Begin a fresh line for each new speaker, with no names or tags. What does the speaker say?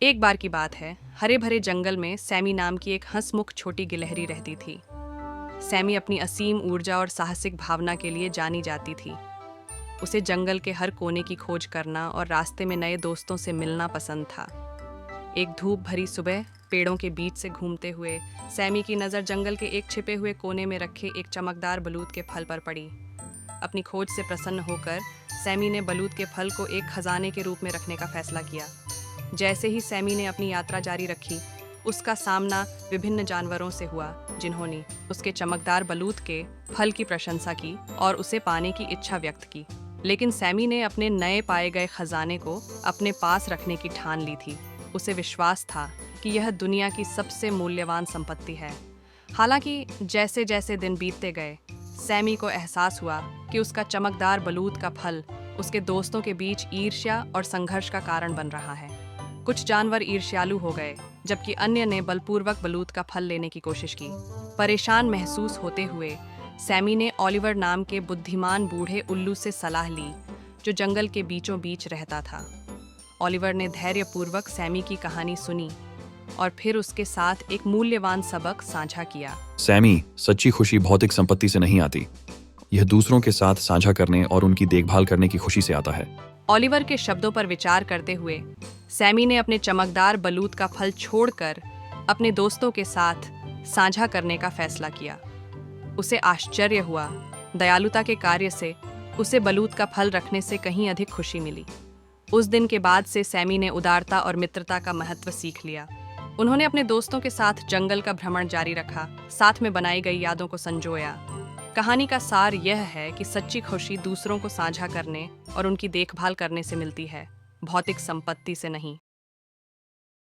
एक बार की बात है, हरे भरे जंगल में सैमी नाम की एक हंसमुख छोटी गिलहरी रहती थी। सैमी अपनी असीम ऊर्जा और साहसिक भावना के लिए जानी जाती थी। उसे जंगल के हर कोने की खोज करना और रास्ते में नए दोस्तों से मिलना पसंद था। एक धूप भरी सुबह पेड़ों के बीच से घूमते हुए सैमी की नज़र जंगल के एक छिपे हुए कोने में रखे एक चमकदार बलूत के फल पर पड़ी। अपनी खोज से प्रसन्न होकर सैमी ने बलूत के फल को एक खजाने के रूप में रखने का फैसला किया। जैसे ही सैमी ने अपनी यात्रा जारी रखी, उसका सामना विभिन्न जानवरों से हुआ, जिन्होंने उसके चमकदार बलूत के फल की प्रशंसा की और उसे पाने की इच्छा व्यक्त की। लेकिन सैमी ने अपने नए पाए गए खजाने को अपने पास रखने की ठान ली थी। उसे विश्वास था कि यह दुनिया की सबसे मूल्यवान संपत्ति है। हालांकि जैसे जैसे दिन बीतते गए, सैमी को एहसास हुआ कि उसका चमकदार बलूत का फल उसके दोस्तों के बीच ईर्ष्या और संघर्ष का कारण बन रहा है। कुछ जानवर ईर्ष्यालु हो गए, जबकि अन्य ने बलपूर्वक बलूत का फल लेने की कोशिश की। परेशान महसूस होते हुए सैमी ने ओलिवर नाम के बुद्धिमान बूढ़े उल्लू से सलाह ली, जो जंगल के बीचों बीच रहता था। ओलिवर ने धैर्यपूर्वक सैमी की कहानी सुनी और फिर उसके साथ एक मूल्यवान सबक साझा किया।
सैमी, सच्ची खुशी भौतिक संपत्ति से नहीं आती। यह दूसरों के साथ साझा करने और उनकी देखभाल करने की खुशी से आता है।
ओलिवर के शब्दों पर विचार करते हुए सैमी ने अपने चमकदार बलूत का फल छोड़कर अपने दोस्तों के साथ साझा करने का फैसला किया। उसे आश्चर्य हुआ, दयालुता के कार्य से उसे बलूत का फल रखने से कहीं अधिक खुशी मिली। उस दिन के बाद से सैमी ने उदारता और मित्रता का महत्व सीख लिया। उन्होंने अपने दोस्तों के साथ जंगल का भ्रमण जारी रखा, साथ में बनाई गई यादों को संजोया। कहानी का सार यह है कि सच्ची खुशी दूसरों को साझा करने और उनकी देखभाल करने से मिलती है, भौतिक संपत्ति से नहीं।